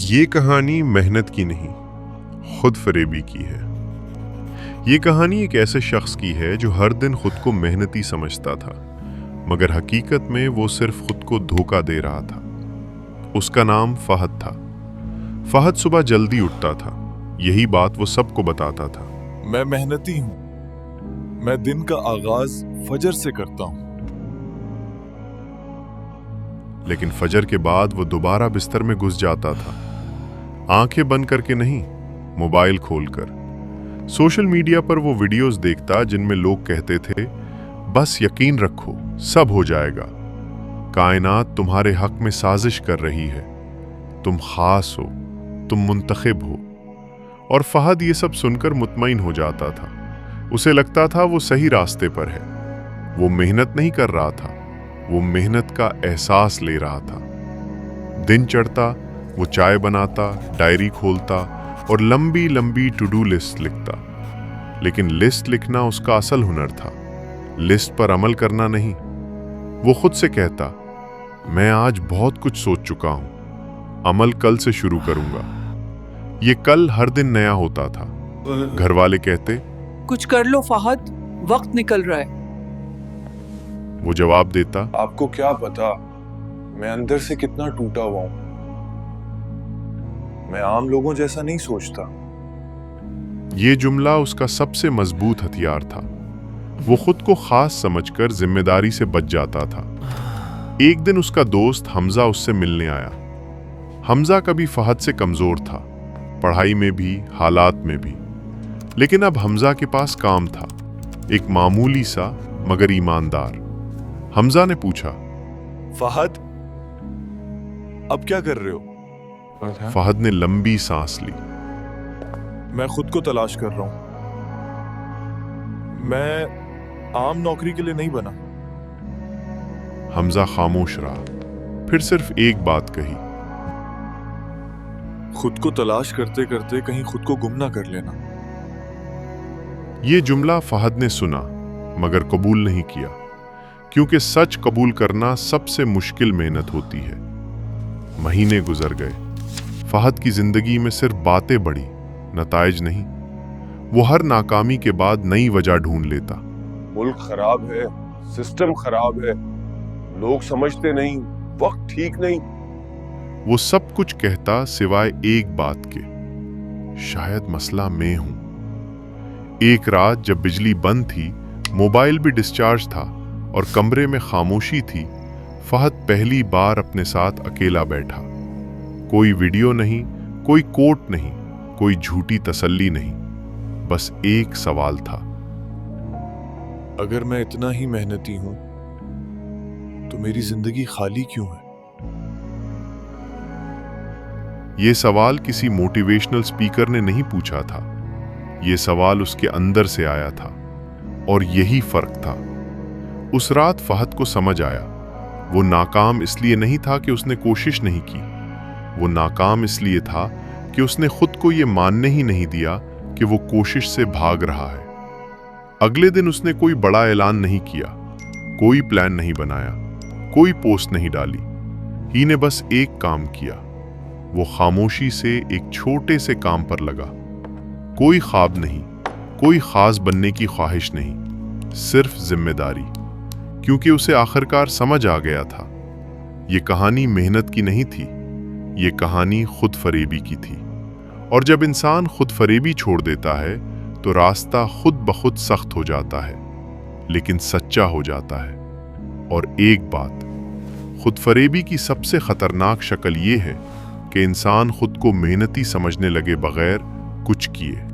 یہ کہانی محنت کی نہیں، خود فریبی کی ہے۔ یہ کہانی ایک ایسے شخص کی ہے جو ہر دن خود کو محنتی سمجھتا تھا، مگر حقیقت میں وہ صرف خود کو دھوکہ دے رہا تھا۔ اس کا نام فہد تھا۔ فہد صبح جلدی اٹھتا تھا، یہی بات وہ سب کو بتاتا تھا۔ میں محنتی ہوں، میں دن کا آغاز فجر سے کرتا ہوں۔ لیکن فجر کے بعد وہ دوبارہ بستر میں گھس جاتا تھا، آنکھیں بند کر کے نہیں، موبائل کھول کر۔ سوشل میڈیا پر وہ ویڈیوز دیکھتا جن میں لوگ کہتے تھے، بس یقین رکھو، سب ہو جائے گا، کائنات تمہارے حق میں سازش کر رہی ہے، تم خاص ہو، تم منتخب ہو۔ اور فہد یہ سب سن کر مطمئن ہو جاتا تھا۔ اسے لگتا تھا وہ صحیح راستے پر ہے۔ وہ محنت نہیں کر رہا تھا، وہ محنت کا احساس لے رہا تھا۔ دن چڑھتا، وہ چائے بناتا، ڈائری کھولتا اور لمبی لمبی ٹو ڈو لسٹ لکھتا۔ لیکن لسٹ لکھنا اس کا اصل ہنر تھا، لسٹ پر عمل کرنا نہیں۔ وہ خود سے کہتا، میں آج بہت کچھ سوچ چکا ہوں، عمل کل سے شروع کروں گا۔ یہ کل ہر دن نیا ہوتا تھا۔ گھر والے کہتے، کچھ کر لو فہد، وقت نکل رہا ہے۔ وہ جواب دیتا، آپ کو کیا پتا میں اندر سے کتنا ٹوٹا ہوا ہوں، میں عام لوگوں جیسا نہیں سوچتا۔ یہ جملہ اس کا سب سے مضبوط ہتھیار تھا۔ وہ خود کو خاص سمجھ کر ذمہ داری سے بچ جاتا تھا۔ ایک دن اس کا دوست حمزہ اس سے ملنے آیا۔ حمزہ کبھی فہد سے کمزور تھا، پڑھائی میں بھی، حالات میں بھی۔ لیکن اب حمزہ کے پاس کام تھا، ایک معمولی سا مگر ایماندار۔ حمزہ نے پوچھا، فہد اب کیا کر رہے ہو؟ فہد نے لمبی سانس لی۔ میں خود کو تلاش کر رہا ہوں، میں عام نوکری کے لیے نہیں بنا۔ حمزہ خاموش رہا، پھر صرف ایک بات کہی، خود کو تلاش کرتے کرتے کہیں خود کو گم نہ کر لینا۔ یہ جملہ فہد نے سنا مگر قبول نہیں کیا، کیونکہ سچ قبول کرنا سب سے مشکل محنت ہوتی ہے۔ مہینے گزر گئے، فہد کی زندگی میں صرف باتیں بڑھی، نتائج نہیں۔ وہ ہر ناکامی کے بعد نئی وجہ ڈھونڈ لیتا۔ ملک خراب ہے، سسٹم خراب ہے، لوگ سمجھتے نہیں، وقت ٹھیک نہیں۔ وہ سب کچھ کہتا سوائے ایک بات کے، شاید مسئلہ میں ہوں۔ ایک رات جب بجلی بند تھی، موبائل بھی ڈسچارج تھا اور کمرے میں خاموشی تھی، فہد پہلی بار اپنے ساتھ اکیلا بیٹھا۔ کوئی ویڈیو نہیں، کوئی کوٹ نہیں، کوئی جھوٹی تسلی نہیں، بس ایک سوال تھا، اگر میں اتنا ہی محنتی ہوں تو میری زندگی خالی کیوں ہے؟ یہ سوال کسی موٹیویشنل سپیکر نے نہیں پوچھا تھا، یہ سوال اس کے اندر سے آیا تھا، اور یہی فرق تھا۔ اس رات فہد کو سمجھ آیا، وہ ناکام اس لیے نہیں تھا کہ اس نے کوشش نہیں کی، وہ ناکام اس لیے تھا کہ اس نے خود کو یہ ماننے ہی نہیں دیا کہ وہ کوشش سے بھاگ رہا ہے۔ اگلے دن اس نے کوئی بڑا اعلان نہیں کیا، کوئی پلان نہیں بنایا، کوئی پوسٹ نہیں ڈالی، ہی نے بس ایک کام کیا۔ وہ خاموشی سے ایک چھوٹے سے کام پر لگا۔ کوئی خواب نہیں، کوئی خاص بننے کی خواہش نہیں، صرف ذمہ داری، کیونکہ اسے آخرکار سمجھ آ گیا تھا، یہ کہانی محنت کی نہیں تھی، یہ کہانی خود فریبی کی تھی۔ اور جب انسان خود فریبی چھوڑ دیتا ہے تو راستہ خود بخود سخت ہو جاتا ہے، لیکن سچا ہو جاتا ہے۔ اور ایک بات، خود فریبی کی سب سے خطرناک شکل یہ ہے کہ انسان خود کو محنتی سمجھنے لگے بغیر کچھ کیے۔